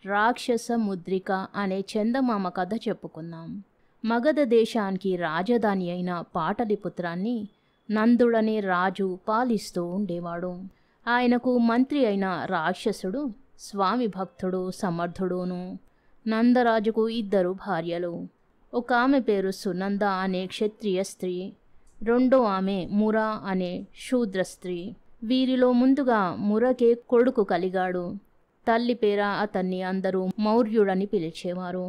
రాక్షస ముద్రిక అనే చందమామ కథ చెప్పుకుందాం. మగధ దేశానికి రాజధాని అయిన పాటలిపుత్రాన్ని నందుడనే రాజు పాలిస్తూ ఉండేవాడు. ఆయనకు మంత్రి అయిన రాక్షసుడు స్వామి భక్తుడు సమర్థుడును. నందరాజుకు 2 భార్యలు. ఒక ఆమె పేరు సునంద అనే క్షత్రియ స్త్రీ, రెండో ఆమె ముర అనే శూద్ర స్త్రీ. వీరిలో ముందుగా మురకే కొడుకు కలిగాడు. తల్లి పేర అతన్ని అందరూ మౌర్యుడని పిలిచేవారు.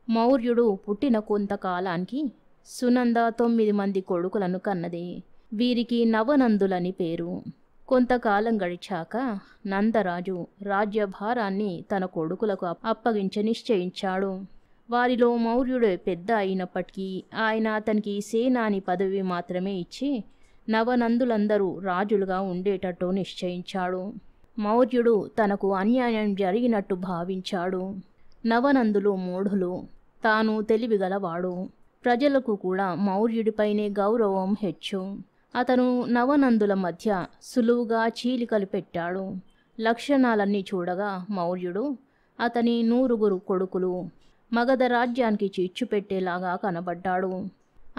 మౌర్యుడు పుట్టిన కొంతకాలానికి సునంద 9 మంది కొడుకులను కన్నది. వీరికి నవనందులని పేరు. కొంతకాలం గడిచాక నందరాజు రాజ్యభారాన్ని తన కొడుకులకు అప్పగించ నిశ్చయించాడు. వారిలో మౌర్యుడే పెద్ద అయినప్పటికీ ఆయన అతనికి సేనాని పదవి మాత్రమే ఇచ్చి నవనందులందరూ రాజులుగా ఉండేటట్టు నిశ్చయించాడు. మౌర్యుడు తనకు అన్యాయం జరిగినట్టు భావించాడు. నవనందులు మూఢులు, తాను తెలివిగలవాడు. ప్రజలకు కూడా మౌర్యుడిపైనే గౌరవం హెచ్చు. అతను నవనందుల మధ్య సులువుగా చీలికలు పెట్టాడు. లక్షణాలన్నీ చూడగా మౌర్యుడు అతని 100 కొడుకులు మగధ రాజ్యానికి చిచ్చు పెట్టేలాగా కనబడ్డాడు.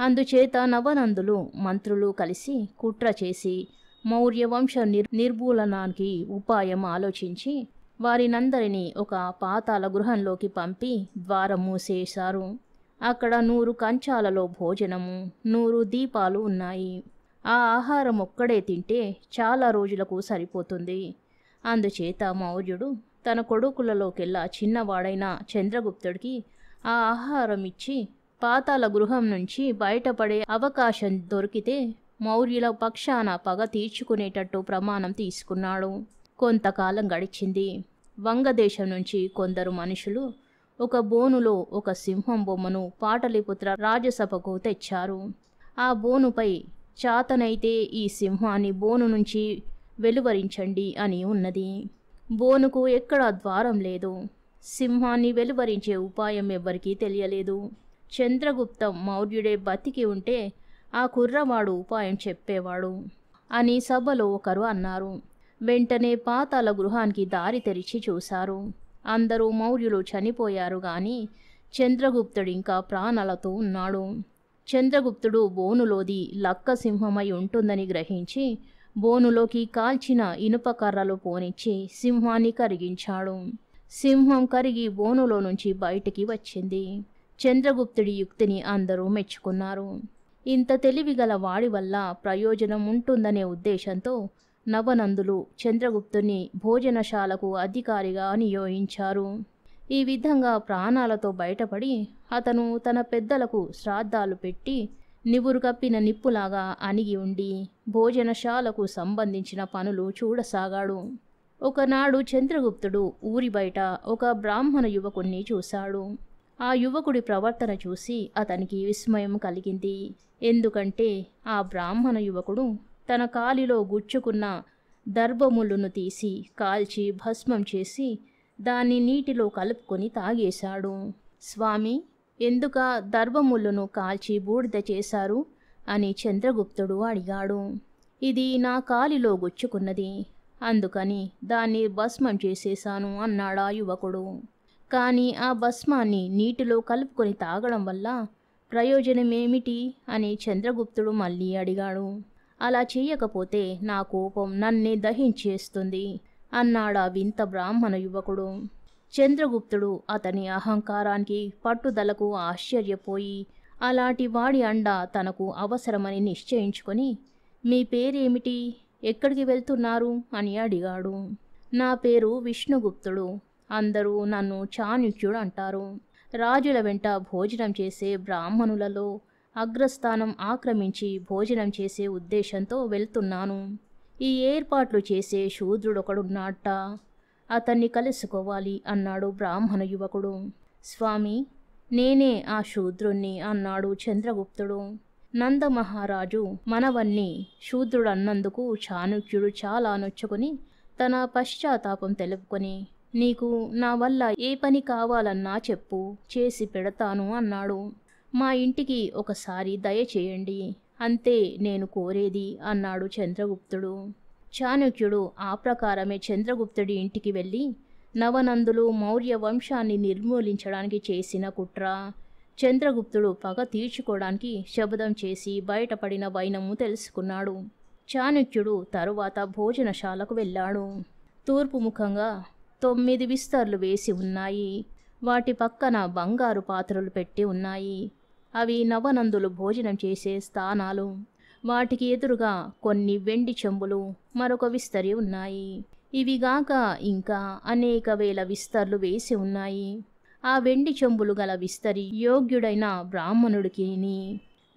అందుచేత నవనందులు మంత్రులు కలిసి కుట్ర చేసి మౌర్య వంశ నిర్మూలనానికి ఉపాయం ఆలోచించి వారినందరినీ ఒక పాతాళ గృహంలోకి పంపి ద్వారం మూసేశారు. అక్కడ 100 కంచాలలో భోజనము, 100 దీపాలు ఉన్నాయి. ఆ ఆహారం ఒక్కడే తింటే చాలా రోజులకు సరిపోతుంది. అందుచేత మౌర్యుడు తన కొడుకులలోకెల్లా చిన్నవాడైన చంద్రగుప్తుడికి ఆ ఆహారం ఇచ్చి పాతాళ గృహం నుంచి బయటపడే అవకాశం దొరికితే మౌర్యుల పక్షాన పగ తీర్చుకునేటట్టు ప్రమాణం తీసుకున్నాడు. కొంతకాలం గడిచింది. వంగదేశం నుంచి కొందరు మనుషులు ఒక బోనులో ఒక సింహం బొమ్మను పాటలిపుత్ర రాజసభకు తెచ్చారు. ఆ బోనుపై చాతనైతే ఈ సింహాన్ని బోను నుంచి వెలువరించండి అని ఉన్నది. బోనుకు ఎక్కడా ద్వారం లేదు. సింహాన్ని వెలువరించే ఉపాయం ఎవ్వరికీ తెలియలేదు. చంద్రగుప్త మౌర్యుడే బతికి ఉంటే ఆ కుర్రవాడు ఉపాయం చెప్పేవాడు అని సభలో ఒకరు అన్నారు. వెంటనే పాతాళ గృహానికి దారి తెరిచి చూశారు. అందరూ మౌర్యులు చనిపోయారు గాని చంద్రగుప్తుడు ఇంకా ప్రాణాలతో ఉన్నాడు. చంద్రగుప్తుడు బోనులోది లక్క సింహమై ఉంటుందని గ్రహించి బోనులోకి కాల్చిన ఇనుప కర్రలు పోనిచ్చి సింహాన్ని కరిగించాడు. సింహం కరిగి బోనులో నుంచి బయటికి వచ్చింది. చంద్రగుప్తుడి యుక్తిని అందరూ మెచ్చుకున్నారు. ఇంత తెలివిగల వాడి వల్ల ప్రయోజనం ఉంటుందనే ఉద్దేశంతో నవనందులు చంద్రగుప్తుని భోజనశాలకు అధికారిగా నియోగించారు. ఈ విధంగా ప్రాణాలతో బయటపడి అతను తన పెద్దలకు శ్రాద్ధాలు పెట్టి నివురు కప్పిన నిప్పులాగా అణిగి ఉండి భోజనశాలకు సంబంధించిన పనులు చూడసాగాడు. ఒకనాడు చంద్రగుప్తుడు ఊరి బయట ఒక బ్రాహ్మణ యువకుణ్ణి చూశాడు. ఆ యువకుడి ప్రవర్తన చూసి అతనికి విస్మయం కలిగింది. ఎందుకంటే ఆ బ్రాహ్మణ యువకుడు తన కాలిలో గుచ్చుకున్న దర్భముళ్ళును తీసి కాల్చి భస్మం చేసి దాన్ని నీటిలో కలుపుకొని తాగేశాడు. స్వామి, ఎందుక దర్భముళ్ళును కాల్చి బూడిద చేశారు అని చంద్రగుప్తుడు అడిగాడు. ఇది నా కాలిలో గుచ్చుకున్నది, అందుకని దాన్ని భస్మం చేసేశాను అన్నాడా యువకుడు. కానీ ఆ భస్మాన్ని నీటిలో కలుపుకొని తాగడం వల్ల ప్రయోజనమేమిటి అని చంద్రగుప్తుడు మళ్ళీ అడిగాడు. అలా చేయకపోతే నా కోపం నన్నే దహించేస్తుంది అన్నాడా వింత బ్రాహ్మణ యువకుడు. చంద్రగుప్తుడు అతని అహంకారానికి పట్టుదలకు ఆశ్చర్యపోయి అలాంటి వాడి అండ తనకు అవసరమని నిశ్చయించుకొని, మీ పేరేమిటి, ఎక్కడికి వెళ్తున్నారు అని అడిగాడు. నా పేరు విష్ణుగుప్తుడు, అందరూ నన్ను చాణుక్యుడు అంటారు. రాజుల వెంట భోజనం చేసే బ్రాహ్మణులలో అగ్రస్థానం ఆక్రమించి భోజనం చేసే ఉద్దేశంతో వెళ్తున్నాను. ఈ ఏర్పాట్లు చేసే శూద్రుడొకడున్నాట, అతన్ని కలుసుకోవాలి అన్నాడు బ్రాహ్మణ యువకుడు. స్వామి, నేనే ఆ శూద్రుణ్ణి అన్నాడు చంద్రగుప్తుడు. నందమహారాజు మనవన్ని శూద్రుడన్నందుకు చాణుక్యుడు చాలా నొచ్చుకుని తన పశ్చాత్తాపం తెలుపుకొని, నీకు నా వల్ల ఏ పని కావాలన్నా చెప్పు, చేసి పెడతాను అన్నాడు. మా ఇంటికి ఒకసారి దయచేయండి, అంతే నేను కోరేది అన్నాడు చంద్రగుప్తుడు. చాణుక్యుడు ఆ ప్రకారమే చంద్రగుప్తుడి ఇంటికి వెళ్ళి నవనందులు మౌర్య వంశాన్ని నిర్మూలించడానికి చేసిన కుట్ర. చంద్రగుప్తుడు పగ తీర్చుకోవడానికి శపథం చేసి బయటపడిన వైనము తెలుసుకున్నాడు. చాణక్యుడు తరువాత భోజనశాలకు వెళ్ళాడు. తూర్పు ముఖంగా 9 విస్తర్లు వేసి ఉన్నాయి. వాటి పక్కన బంగారు పాత్రలు పెట్టి ఉన్నాయి. అవి నవనందులు భోజనం చేసే స్థానాలు. వాటికి ఎదురుగా కొన్ని వెండి చెంబులు, మరొక విస్తరి ఉన్నాయి. ఇవిగాక ఇంకా అనేక వేల విస్తర్లు వేసి ఉన్నాయి. ఆ వెండి చెంబులు గల విస్తరి యోగ్యుడైన బ్రాహ్మణుడికిని,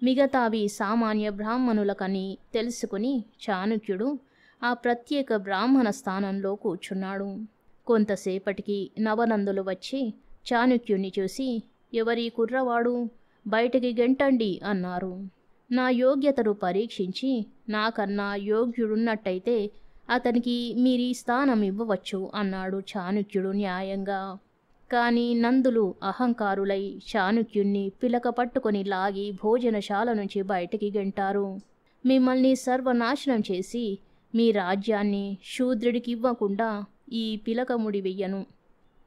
మిగతావి సామాన్య బ్రాహ్మణులకని తెలుసుకుని చాణక్యుడు ఆ ప్రత్యేక బ్రాహ్మణ స్థానంలో కూర్చున్నాడు. కొంతసేపటికి నవనందులు వచ్చి చాణక్యుణ్ణి చూసి, ఎవరి కుర్రవాడు, బయటికి గెంటండి అన్నారు. నా యోగ్యతను పరీక్షించి నాకన్నా యోగ్యుడున్నట్టయితే అతనికి మీరీ స్థానం ఇవ్వవచ్చు అన్నాడు చాణక్యుడు న్యాయంగా. కానీ నందులు అహంకారులై చాణక్యుణ్ణి పిలక పట్టుకొని లాగి భోజనశాల నుంచి బయటికి గెంటారు. మిమ్మల్ని సర్వనాశనం చేసి మీ రాజ్యాన్ని శూద్రుడికి ఇవ్వకుండా ఈ పిలకముడి వెయ్యను.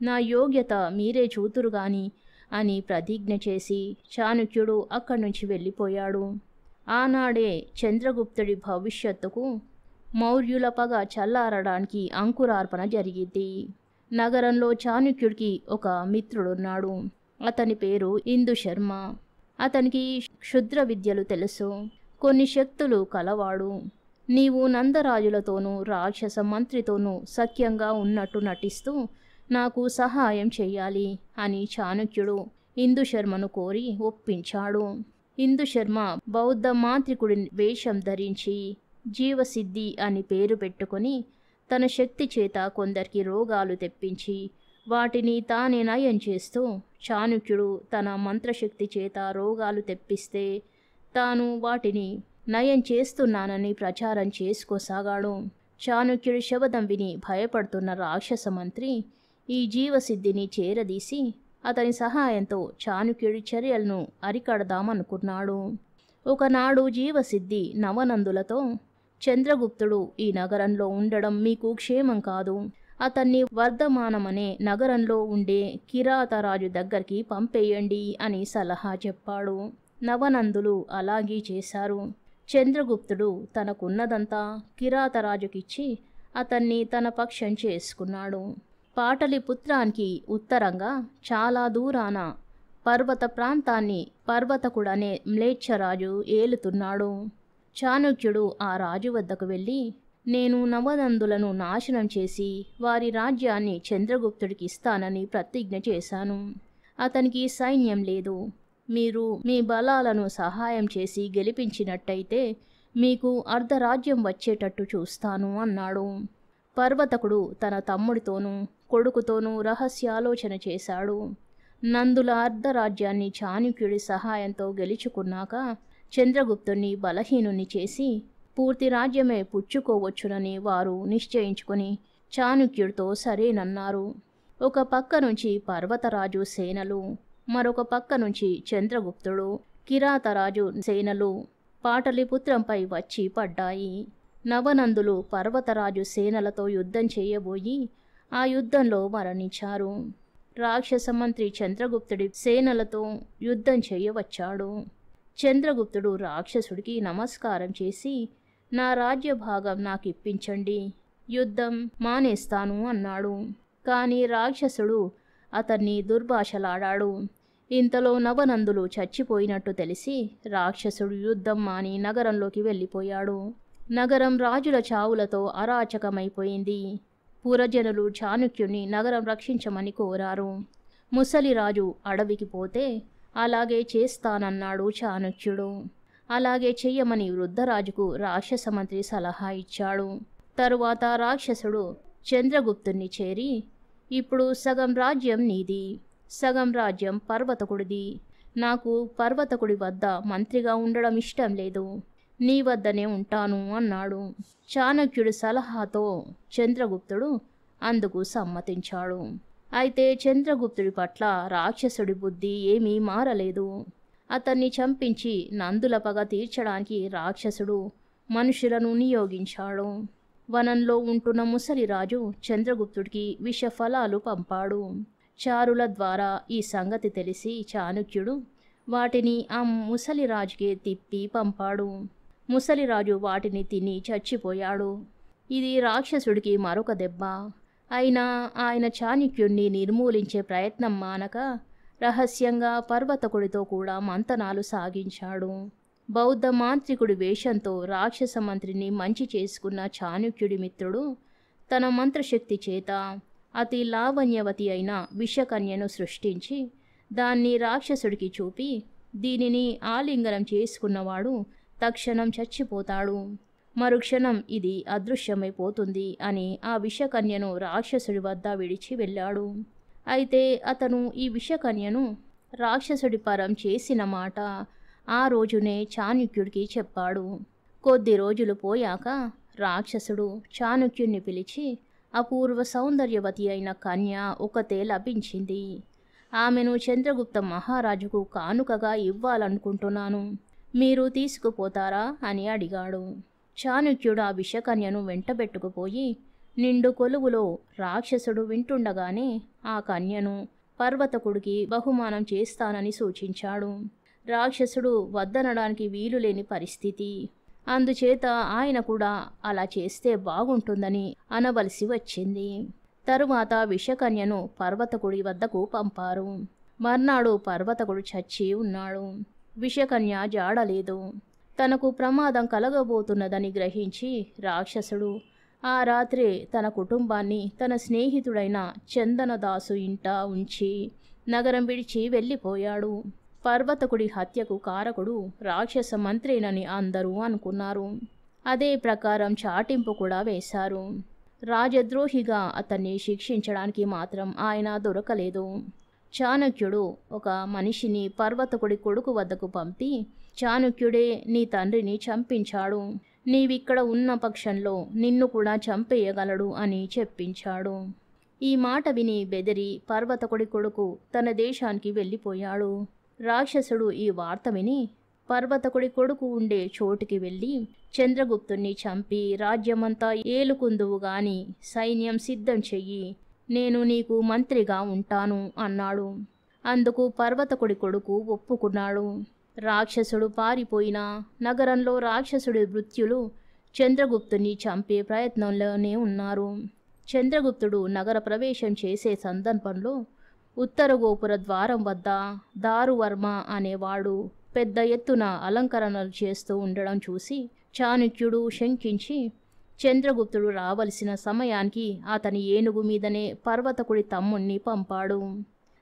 నా యోగ్యత మీరే చూతురుగాని అని ప్రతిజ్ఞ చేసి చాణక్యుడు అక్కడి నుంచి వెళ్ళిపోయాడు. ఆనాడే చంద్రగుప్తుడి భవిష్యత్తుకు మౌర్యుల పగ చల్లారడానికి అంకురార్పణ జరిగింది. నగరంలో చాణక్యుడికి ఒక మిత్రుడున్నాడు. అతని పేరు ఇందుశర్మ. అతనికి క్షుద్ర విద్యలు తెలుసు, కొన్ని శక్తులు కలవాడు. నీవు నందరాజులతోనూ రాక్షస మంత్రితోనూ సఖ్యంగా ఉన్నట్టు నటిస్తూ నాకు సహాయం చెయ్యాలి అని చాణక్యుడు ఇందుశర్మను కోరి ఒప్పించాడు. ఇందుశర్మ బౌద్ధ మాంత్రికుడి వేషం ధరించి జీవసిద్ధి అని పేరు పెట్టుకొని తన శక్తి చేత కొందరికి రోగాలు తెప్పించి వాటిని తానే నయం చేస్తూ, చాణక్యుడు తన మంత్రశక్తి చేత రోగాలు తెప్పిస్తే తాను వాటిని నయం చేస్తున్నానని ప్రచారం చేసుకోసాగాడు. చాణక్యుడి శబదం విని భయపడుతున్న రాక్షస మంత్రి ఈ జీవసిద్ధిని చేరదీసి అతని సహాయంతో చాణక్యుడి చర్యలను అరికడదామనుకున్నాడు. ఒకనాడు జీవసిద్ధి నవనందులతో, చంద్రగుప్తుడు ఈ నగరంలో ఉండడం మీకు క్షేమం కాదు. అతన్ని వర్ధమానమనే నగరంలో ఉండే కిరాతరాజు దగ్గరికి పంపేయండి అని సలహా చెప్పాడు. నవనందులు అలాగే చేశారు. చంద్రగుప్తుడు తనకున్నదంతా కిరాతరాజుకిచ్చి అతన్ని తన పక్షం చేసుకున్నాడు. పాటలిపుత్రానికి ఉత్తరంగా చాలా దూరాన పర్వత ప్రాంతాన్ని పర్వతకుడనే మ్లేచ్ఛరాజు ఏలుతున్నాడు. చాణక్యుడు ఆ రాజు వద్దకు వెళ్ళి, నేను నవనందులను నాశనం చేసి వారి రాజ్యాన్ని చంద్రగుప్తుడికి ఇస్తానని ప్రతిజ్ఞ చేశాను. అతనికి సైన్యం లేదు. మీరు మీ బలాలను సహాయం చేసి గెలిపించినట్టయితే మీకు అర్ధరాజ్యం వచ్చేటట్టు చూస్తాను అన్నాడు. పర్వతకుడు తన తమ్ముడితోనూ కొడుకుతోనూ రహస్యాలోచన చేశాడు. నందుల అర్ధరాజ్యాన్ని చాణక్యుడి సహాయంతో గెలుచుకున్నాక చంద్రగుప్తుణ్ణి బలహీనుని చేసి పూర్తి రాజ్యమే పుచ్చుకోవచ్చునని వారు నిశ్చయించుకొని చాణక్యుడితో సరేనన్నారు. ఒక పక్క నుంచి పర్వతరాజు సేనలు, మరొక పక్క నుంచి చంద్రగుప్తుడు, కిరాతరాజు సేనలు పాటలిపుత్రంపై వచ్చి పడ్డాయి. నవనందులు పర్వతరాజు సేనలతో యుద్ధం చేయబోయి ఆ యుద్ధంలో మరణించారు. రాక్షస మంత్రి చంద్రగుప్తుడి సేనలతో యుద్ధం చేయవచ్చాడు. చంద్రగుప్తుడు రాక్షసుడికి నమస్కారం చేసి, నా రాజ్య భాగం నాకిప్పించండి, యుద్ధం మానేస్తాను అన్నాడు. కానీ రాక్షసుడు అతన్ని దుర్భాషలాడాడు. ఇంతలో నవనందులు చచ్చిపోయినట్టు తెలిసి రాక్షసుడు యుద్ధం మాని నగరంలోకి వెళ్ళిపోయాడు. నగరం రాజుల చావులతో అరాచకమైపోయింది. పురజనులు చాణక్యుని నగరం రక్షించమని కోరారు. ముసలిరాజు అడవికి పోతే అలాగే చేస్తానన్నాడు చాణక్యుడు. అలాగే చెయ్యమని వృద్ధరాజుకు రాక్షస మంత్రి సలహా ఇచ్చాడు. తరువాత రాక్షసుడు చంద్రగుప్తుణ్ణి చేరి, ఇప్పుడు సగం రాజ్యం నీది, సగం రాజ్యం పర్వతకుడిది. నాకు పర్వతకుడి వద్ద మంత్రిగా ఉండడం ఇష్టం లేదు, నీ వద్దనే ఉంటాను అన్నాడు. చాణక్యుడి సలహాతో చంద్రగుప్తుడు అందుకు సమ్మతించాడు. అయితే చంద్రగుప్తుడి పట్ల రాక్షసుడి బుద్ధి ఏమీ మారలేదు. అతన్ని చంపించి నందుల పగ తీర్చడానికి రాక్షసుడు మనుషులను నియోగించాడు. వనంలో ఉంటున్న ముసలిరాజు చంద్రగుప్తుడికి విష ఫలాలు పంపాడు. చారుల ద్వారా ఈ సంగతి తెలిసి చాణక్యుడు వాటిని ఆ ముసలిరాజుకే తిప్పి పంపాడు. ముసలిరాజు వాటిని తిని చచ్చిపోయాడు. ఇది రాక్షసుడికి మరొక దెబ్బ. అయినా ఆయన చాణక్యుణ్ణి నిర్మూలించే ప్రయత్నం మానక రహస్యంగా పర్వతకుడితో కూడా మంతనాలు సాగించాడు. బౌద్ధ మాంత్రికుడి వేషంతో రాక్షస మంత్రిని మంచి చేసుకున్న చాణక్యుడి మిత్రుడు తన మంత్రశక్తి చేత అతి లావణ్యవతి అయిన విషకన్యను సృష్టించి దాన్ని రాక్షసుడికి చూపి దీనిని ఆలింగనం చేసుకున్నవాడు తక్షణం చచ్చిపోతాడు, మరుక్షణం ఇది అదృశ్యమైపోతుంది అని ఆ విషకన్యను రాక్షసుడి వద్ద విడిచి వెళ్ళాడు. అయితే అతను ఈ విషకన్యను రాక్షసుడి పరం చేసిన మాట ఆ రోజునే చాణక్యుడికి చెప్పాడు. కొద్ది రోజులు పోయాక రాక్షసుడు చాణక్యుణ్ణి పిలిచి అపూర్వ సౌందర్యవతి అయిన కన్య ఒకతే లభించింది. ఆమెను చంద్రగుప్త మహారాజుకు కానుకగా ఇవ్వాలనుకుంటున్నాను, మీరు తీసుకుపోతారా అని అడిగాడు. చాణక్యుడు ఆ విషకన్యను వెంటబెట్టుకుపోయి నిండు కొలువులో రాక్షసుడు వింటుండగానే ఆ కన్యను పర్వతకుడికి బహుమానం చేస్తానని సూచించాడు. రాక్షసుడు వద్దనడానికి వీలులేని పరిస్థితి. అందుచేత ఆయన కూడా అలా చేస్తే బాగుంటుందని అనవలసి వచ్చింది. తరువాత విషకన్యను పర్వతకుడి వద్దకు పంపారు. మర్నాడు పర్వతకుడు చచ్చి ఉన్నాడు. విషకన్య జాడలేదు. తనకు ప్రమాదం కలగబోతున్నదని గ్రహించి రాక్షసుడు ఆ రాత్రే తన కుటుంబాన్ని తన స్నేహితుడైన చందనదాసు ఇంట ఉంచి నగరం విడిచి వెళ్ళిపోయాడు. పర్వతకుడి హత్యకు కారకుడు రాక్షస మంత్రేనని అందరూ అనుకున్నారు. అదే ప్రకారం చాటింపు కూడా వేశారు. రాజద్రోహిగా అతన్ని శిక్షించడానికి మాత్రం ఆయన దొరకలేదు. చాణక్యుడు ఒక మనిషిని పర్వతకుడి కొడుకు వద్దకు పంపి చాణక్యుడే నీ తండ్రిని చంపించాడు, నీవిక్కడ ఉన్న పక్షంలో నిన్ను కూడా చంపేయగలడు అని చెప్పించాడు. ఈ మాట విని బెదిరి పర్వతకుడి కొడుకు తన దేశానికి వెళ్ళిపోయాడు. రాక్షసుడు ఈ వార్త విని పర్వతకుడి కొడుకు ఉండే చోటుకి వెళ్ళి చంద్రగుప్తుణ్ణి చంపి రాజ్యమంతా ఏలుకుందువు గాని సైన్యం సిద్ధం చెయ్యి, నేను నీకు మంత్రిగా ఉంటాను అన్నాడు. అందుకు పర్వతకుడి కొడుకు ఒప్పుకున్నాడు. రాక్షసుడు పారిపోయినా నగరంలో రాక్షసుడి మృత్యులు చంద్రగుప్తుని చంపే ప్రయత్నంలోనే ఉన్నారు. చంద్రగుప్తుడు నగర ప్రవేశం చేసే సందర్భంలో ఉత్తర గోపుర ద్వారం వద్ద దారువర్మ అనేవాడు పెద్ద ఎత్తున అలంకరణలు చేస్తూ ఉండడం చూసి చాణక్యుడు శంకించి చంద్రగుప్తుడు రావలసిన సమయానికి అతని ఏనుగు మీదనే పర్వతకుడి తమ్ముణ్ణి పంపాడు.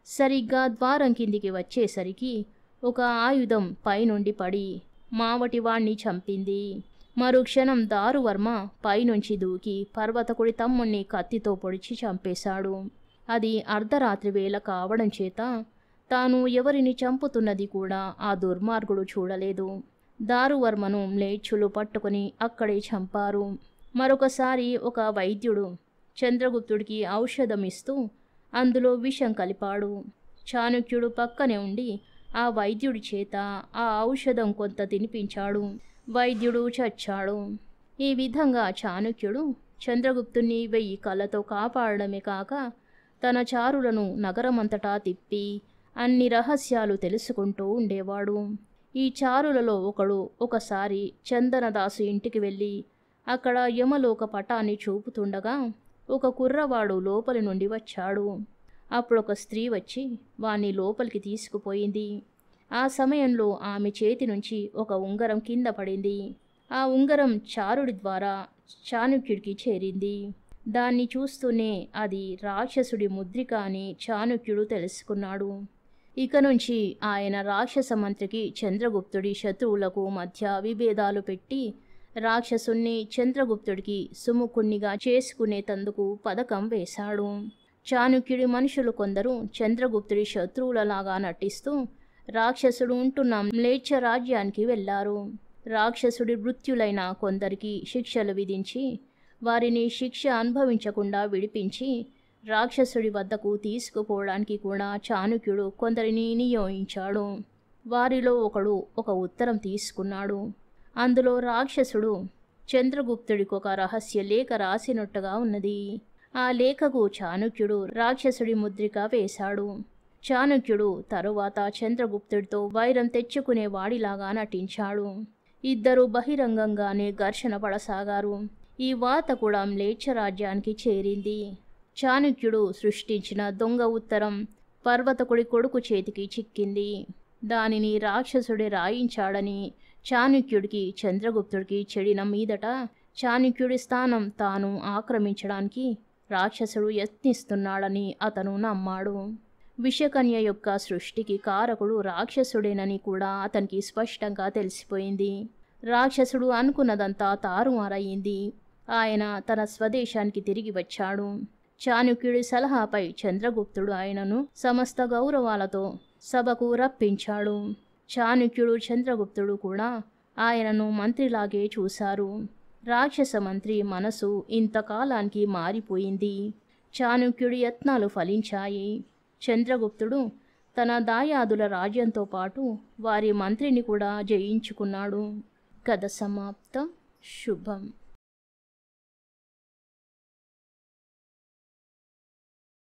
సరిగ్గా ద్వారం కిందికి వచ్చేసరికి ఒక ఆయుధం పైనుండి పడి మావటివాణ్ణి చంపింది. మరుక్షణం దారువర్మ పైనుంచి దూకి పర్వతకుడి తమ్ముణ్ణి కత్తితో పొడిచి చంపేశాడు. అది అర్ధరాత్రి వేళ కావడం చేత తాను ఎవరిని చంపుతున్నది కూడా ఆ దుర్మార్గుడు చూడలేదు. దారువర్మను మ్లేచ్చులు పట్టుకుని అక్కడే చంపారు. మరొకసారి ఒక వైద్యుడు చంద్రగుప్తుడికి ఔషధం ఇస్తూ అందులో విషం కలిపాడు. చాణక్యుడు పక్కనే ఉండి ఆ వైద్యుడి చేత ఆ ఔషధం కొంత తినిపించాడు. వైద్యుడు చచ్చాడు. ఈ విధంగా చాణక్యుడు చంద్రగుప్తుని 1000 కళ్ళతో కాపాడడమే కాక తన చారులను నగరమంతటా తిప్పి అన్ని రహస్యాలు తెలుసుకుంటూ ఉండేవాడు. ఈ చారులలో ఒకడు ఒకసారి చందనదాసు ఇంటికి వెళ్ళి అక్కడ యమలోక పటాన్ని చూపుతుండగా ఒక కుర్రవాడు లోపలి నుండి వచ్చాడు. అప్పుడు ఒక స్త్రీ వచ్చి వాణ్ణి లోపలికి తీసుకుపోయింది. ఆ సమయంలో ఆమె చేతి నుంచి ఒక ఉంగరం కింద పడింది. ఆ ఉంగరం చారుడి ద్వారా చాణక్యుడికి చేరింది. దాన్ని చూస్తూనే అది రాక్షసుడి ముద్రిక అని చాణక్యుడు తెలుసుకున్నాడు. ఇక నుంచి ఆయన రాక్షస మంత్రికి చంద్రగుప్తుడి శత్రువులకు మధ్య విభేదాలు పెట్టి రాక్షసుణ్ణి చంద్రగుప్తుడికి సుముఖుణ్ణిగా చేసుకునేతందుకు పథకం వేశాడు. చాణక్యుడి మనుషులు కొందరు చంద్రగుప్తుడి శత్రువులలాగా నటిస్తూ రాక్షసుడు ఉంటున్న మ్లేచ్ఛ రాజ్యానికి వెళ్లారు. రాక్షసుడి మృత్యులైన కొందరికి శిక్షలు విధించి వారిని శిక్ష అనుభవించకుండా విడిపించి రాక్షసుడి వద్దకు తీసుకుపోవడానికి కూడా చాణక్యుడు కొందరిని నియోగించాడు. వారిలో ఒకడు ఒక ఉత్తరం తీసుకున్నాడు. అందులో రాక్షసుడు చంద్రగుప్తుడికి ఒక రహస్య లేఖ రాసినట్టుగా ఉన్నది. ఆ లేఖకు చాణక్యుడు రాక్షసుడి ముద్రిక వేశాడు. చాణక్యుడు తరువాత చంద్రగుప్తుడితో వైరం తెచ్చుకునే వాడిలాగా నటించాడు. ఇద్దరు బహిరంగంగానే ఘర్షణ పడసాగారు. ఈ వార్త కూడా మ్లేచ్ఛ రాజ్యానికి చేరింది. చాణక్యుడు సృష్టించిన దొంగ ఉత్తరం పర్వతకుడి కొడుకు చేతికి చిక్కింది. దానిని రాక్షసుడే రాయించాడని చాణక్యుడికి చంద్రగుప్తుడికి చెడిన మీదట చాణక్యుడి స్థానం తాను ఆక్రమించడానికి రాక్షసుడు యత్నిస్తున్నాడని అతను నమ్మాడు. విషకన్య యొక్క సృష్టికి కారకుడు రాక్షసుడేనని కూడా అతనికి స్పష్టంగా తెలిసిపోయింది. రాక్షసుడు అనుకున్నదంతా తారుమారయ్యింది. ఆయన తన స్వదేశానికి తిరిగి వచ్చాడు. చాణక్యుడి సలహాపై చంద్రగుప్తుడు ఆయనను సమస్త గౌరవాలతో సభకు రప్పించాడు. చాణక్యుడు చంద్రగుప్తుడు కూడా ఆయనను మంత్రిలాగే చూశారు. రాక్షస మంత్రి మనసు ఇంతకాలానికి మారిపోయింది. చాణక్యుడి యత్నాలు ఫలించాయి. చంద్రగుప్తుడు తన దాయాదుల రాజ్యంతో పాటు వారి మంత్రిని కూడా జయించుకున్నాడు. కథ సమాప్తం. శుభం.